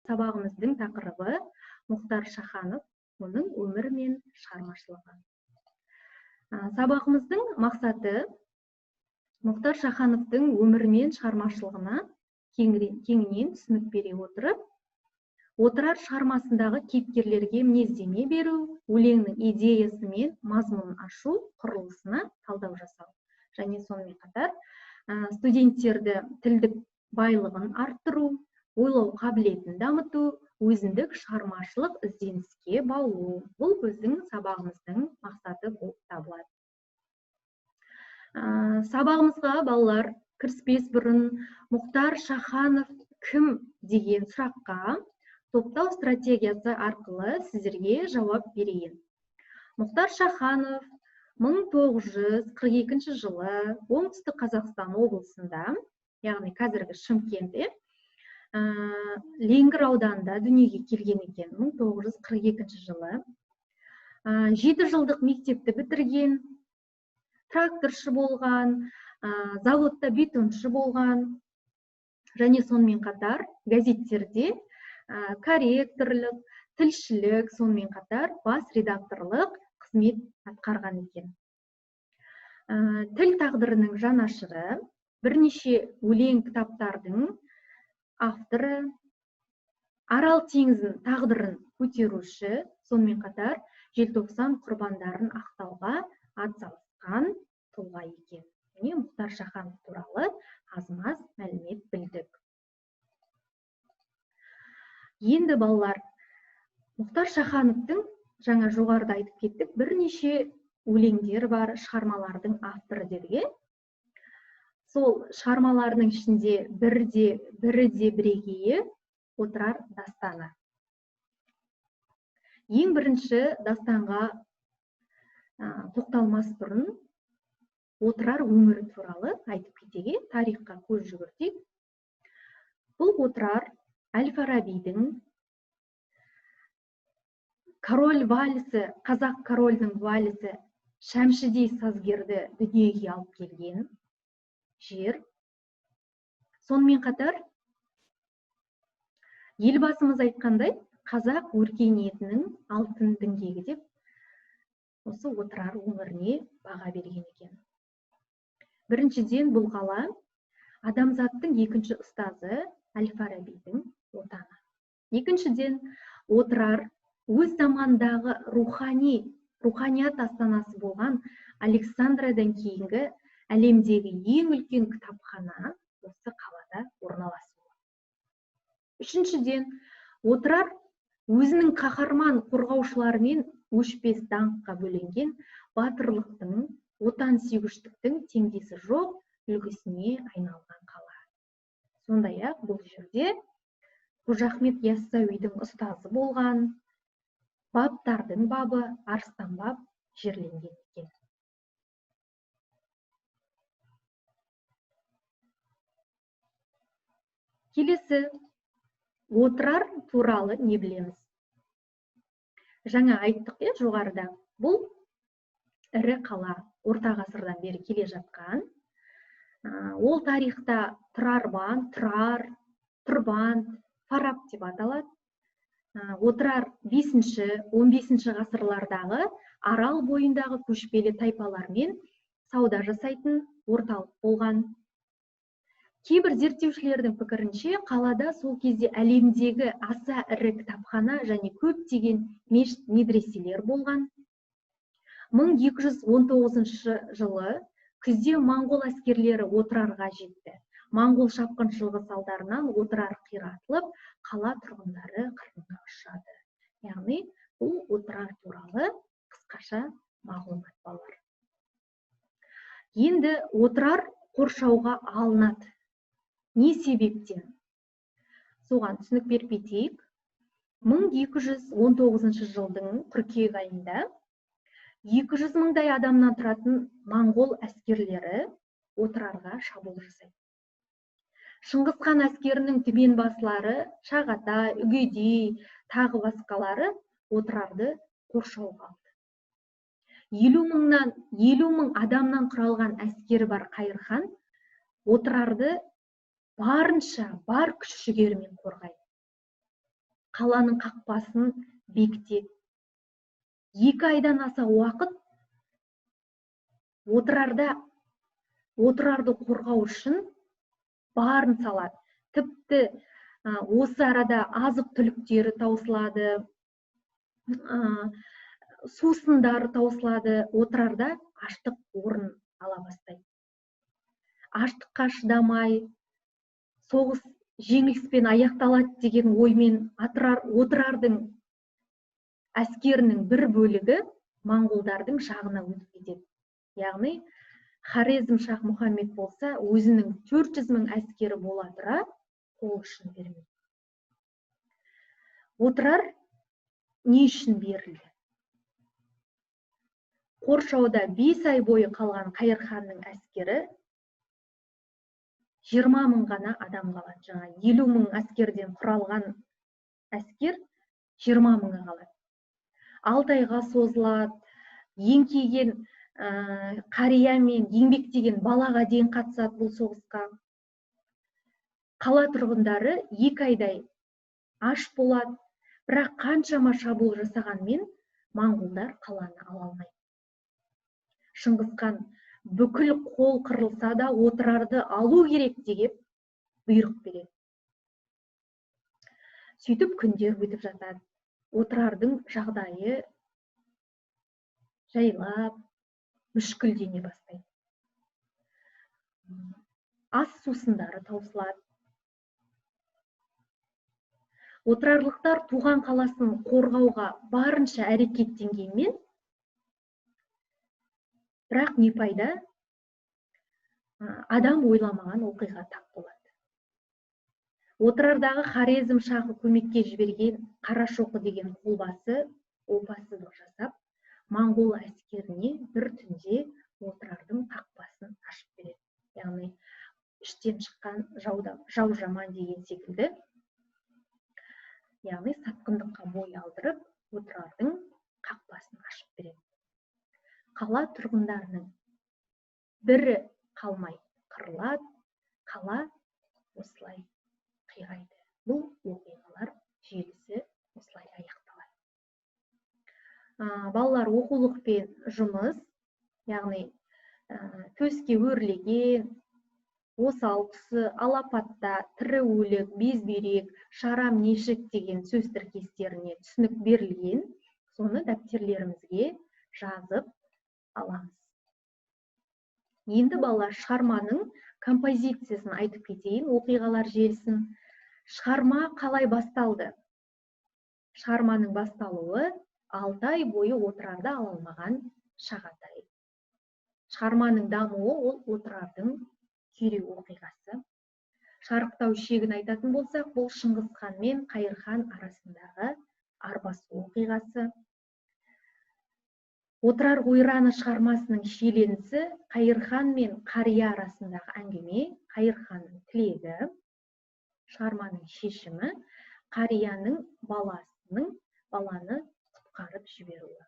сабағымыздың тақырыбы Мұхтар Шаханов, оның өмірі мен шығармашылығы. Сабағымыздың мақсаты Мұхтар Шахановтың өмірі мен шығармашылығына кеңінен түсінік бере отырып, отырар шығармасындағы кейіпкерлерге мінездеме беру, өлеңнің идеясы мен мазмұнын ашу құрылысына талдау жасау. Және сонымен қатар студенттерді тілдік байлығын арттыру, ойлау қабілетін дамыту, өзіндік шығармашылық ізденіске баулу. Бұл біздің сабағымыздың мақсаты болып табылады. Сабағымызға балалар кіріспес бұрын Мұхтар Шаханов кім деген сұраққа топтау стратегиясы арқылы сіздерге жауап берейін. Мұхтар Шаханов 1942 жылы Оңтүстік Қазақстан облысында, яғни қазіргі Шымкентте, Ленгір ауданында дүниеге келген екен. 1942 жылы 7 жылдық мектепті бітірген, тракторшы болған, заводта бетоншы болған, және сонымен қатар газеттерде корректорлық, тілшілік, сонымен қатар бас редакторлық қызмет атқарған екен. Тіл тағдырының жанашыры, бірнеше өлең кітаптардың авторы, Арал теңізінің тағдырын көтеруші, сонымен қатар желтоқсан құрбандарын ақтауға атсалысқан тұлға екен. Міне Мұхтар Шаханов туралы аз-маз мәлімет білдік. Енді балалар, Мұхтар Шахановтың жаңа жоғарыда айтып кеттік, бірнеше өлеңдер бар, шығармалардың авторы дедік. Сол шығармаларының ішінде бірі де бірегейі отырар дастаны. Ең бірінші дастанға тоқталмас бұрын отырар өмірі туралы айтып кетеге, тарихқа көз жүгіртейік. Бұл отырар Әл-Фарабидің король вальсі, қазақ корольдің вальсі Шәмшідей сазгерді дүниеге алып келген жер. Сонымен қатар елбасымыз айтқандай, қазақ өркениетінің алтын діңгегі деп осы отырар өңіріне баға берген екен. Біріншіден бұл қала адамзаттың екінші ұстазы Әл-Фарабидің отаны. Екіншіден отырар өз замандағы руханият астанасы болған Александрадан кейінгі әлемдегі ең үлкен кітапхана осы қалада орналасуы. Үшіншіден, отырар өзінің қаһарман қорғаушыларымен өшпес даңққа бөленген батырлықтың, отансүйгіштіктің теңдесі жоқ үлгісіне айналған қала. Сондай-ақ бұл жерде Қожа Ахмет Яссауидің ұстазы болған, бабтардың бабы Арыстан баб жерленген екен. Келесі, отырар туралы не білеміз? Жаңа айттық, жоғарыда. Бұл ірі қала, орта ғасырдан бері келе жатқан. Ол тарихта Тұрарбан, Тұрбан, Фараб деп аталады. Отырар 5-15 ғасырлардағы Арал бойындағы көшпелі тайпалармен сауда жасайтын орталық болған. Кейбір зерттеушілердің пікірінше, қалада сол кезде әлемдегі аса ірі кітапхана және көптеген мешіт медреселер болған. 1219 жылы күзде моңғол әскерлері отырарға жетті. Моңғол шапқыншылығы салдарынан отырар қиратылып, қала тұрғындары қырғынға ұшырады. Яғни, бұл отырар туралы қысқаша мағлұмат балалар. Енді отырар қоршауға алынады. Не себептен? Соған түсінік беріп кетейік. 1219 жылдың қыркүйек айында 200 мыңдай адамнан тұратын моңғол әскерлері отырарға шабуыл жасайды. Шыңғысхан әскерінің түменбасылары Шағатай, Үгедей, тағы басқалары отырарды қоршауға алды. 50 мың адамнан құралған әскері бар Қайыр хан отырарды барынша бар күш-жігерімен қорғайды. қаланың қақпасын бекітеді. 2 айдан аса уақыт отырарды қорғау үшін барын салады. Тіпті осы арада азық түліктері таусылады, сусындары таусылады, отырарда аштық орын ала бастайды. Аштыққа шыдамай, соғыс жеңіліспен аяқталады деген оймен отырардың әскерінің бір бөлігі моңғолдардың жағына өтіп кетеді. Яғни Хорезм Шах Мұхаммед болса, өзінің 400 000 әскері бола тұра қол ұшын бермейді. Отырар не үшін берілді? Қоршауда 5 ай бойы қалған Қайыр ханның әскері 20 000 ғана адам қалады. Жаңа 50 000 әскерден құралған әскер 20 000-ға қалады. 6 айға созылады. Еңкейген қария мен еңбектеген балаға дейін қатысады бұл соғысқа. Қала тұрғындары 2 айдай аш болады, бірақ қаншама шабуыл жасағанмен моңғолдар қаланы ала алмайды. Шыңғысхан бүкіл қол қырылса да отырарды алу керек деп бұйрық береді. Сөйтіп күндер өтіп жатады. Отырардың жағдайы жайлап, мүшкілдене бастайды. Ас сусындары таусылады. Отырарлықтар туған қаласын қорғауға барынша әрекеттенгенмен, бірақ не пайда? Адам ойламаған оқиға тап болады. Отырардағы Хорезм шахы көмекке жіберген Қарашоқы деген қолбасы опасыздық жасап, моңғол әскеріне бір түнде отырардың қақпасын ашып береді. Яғни іштен шыққан жау жаман деген секілді. Яғни сатқындыққа бой алдырып, отырардың қақпасын ашып береді. Қала тұрғындарының бірі қалмай қырылады, қала осылай қирайды. Бұл оқиғалар желісі осылай аяқталады. Балалар оқулықпен жұмыс, яғни төске өрлеген, осал тұсы, алапатта, тірі өлік, безбүйрек, шарам нешік деген сөз тіркестеріне түсінік берілген, соны дәптерлерімізге жазып аламыз. Енді балалар шығарманың композициясын айтып кетейін, оқиғалар желісін. Шығарма қалай басталды? Шығарманың басталуы 6 ай бойы отырарды ала алмаған Шағатай. Шығарманың дамуы ол отырардың күйреу оқиғасы. Шарықтау шегін айтатын болсақ, бұл Шыңғысхан мен Қайыр хан арасындағы арбасу оқиғасы. Отырар ойраны шығармасының шиеленісі Қайыр хан мен қария арасындағы әңгіме, Қайыр ханның тілегі. Шығарманың шешімі қарияның баланы құтқарып жіберуі.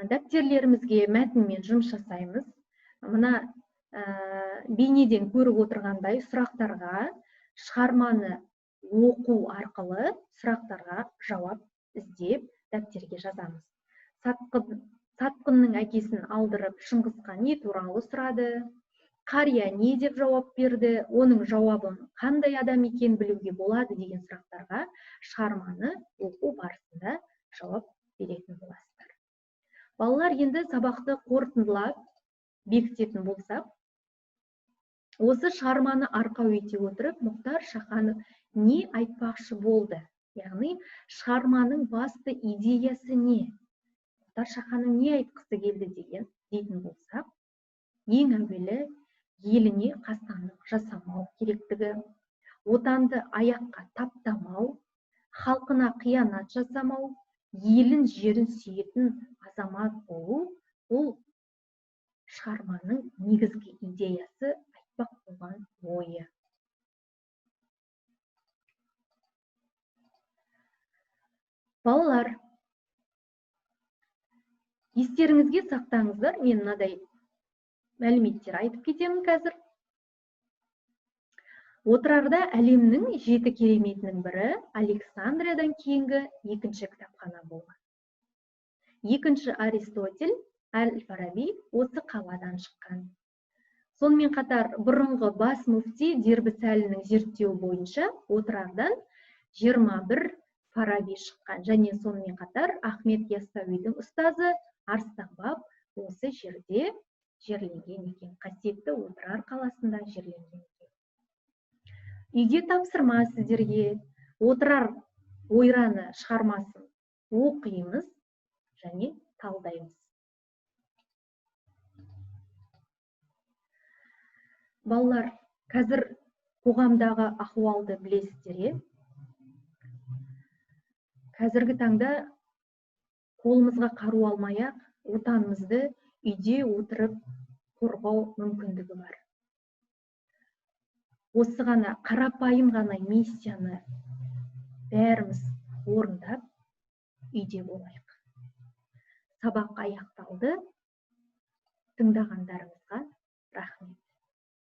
Дәптерлерімізге мәтінмен жұмыс жасаймыз. Мына бейнеден көріп отырғандай сұрақтарға шығарманы оқу арқылы сұрақтарға жауап іздеп дәптерге жазамыз. Сатқынның әкесін алдырып Шыңғысхан не туралы сұрады? Қария не деп жауап берді? Оның жауабын қандай адам екен білуге болады деген сұрақтарға шығарманы оқу барысында жауап беретін боласыздар. Балалар, енді сабақты қорытындылап бекітетін болсақ, осы шығарманы арқау ете отырып, Мұхтар Шаханов не айтпақшы болды? Яғни, шығарманың басты идеясы не? Мұхтар Шаханов не айтқысы келді дейтін болсақ, ең әуелі еліне қастандық жасамау керектігі, отанды аяққа таптамау, халқына қиянат жасамау, елін жерін сүйетін азамат болу, бұл шығарманың негізгі идеясы, айтпақ болған ойы. Балалар, естеріңізге сақтаңыздар, мен мынадай мәліметтер айтып кетемін қазір. Отырарда әлемнің 7 кереметінің бірі Александриядан кейінгі екінші кітапхана болған. Екінші Аристотель, Әл-Фараби осы қаладан шыққан. Сонымен қатар бұрынғы бас муфти Дербісәлінің зерттеуі бойынша отырардан 21 Фараби шыққан. Және сонымен қатар Ахмет Яссауидің ұстазы Арыстан-баб осы жерде жерленген екен. Қасиетті Отырар қаласында жерленген екен. Үйге тапсырма сіздерге. Отырар ойраны шығармасын оқимыз және талдаймыз. Балалар, қазір қоғамдағы ахуалды білесіздер. Қазіргі таңда қолымызға қару алмай-ақ отанымызды үйде отырып қорғау мүмкіндігі бар. Осы ғана қарапайым ғана миссияны бәріміз орындап үйде болайық. Сабақ аяқталды. Тыңдағандарыңызға рахмет.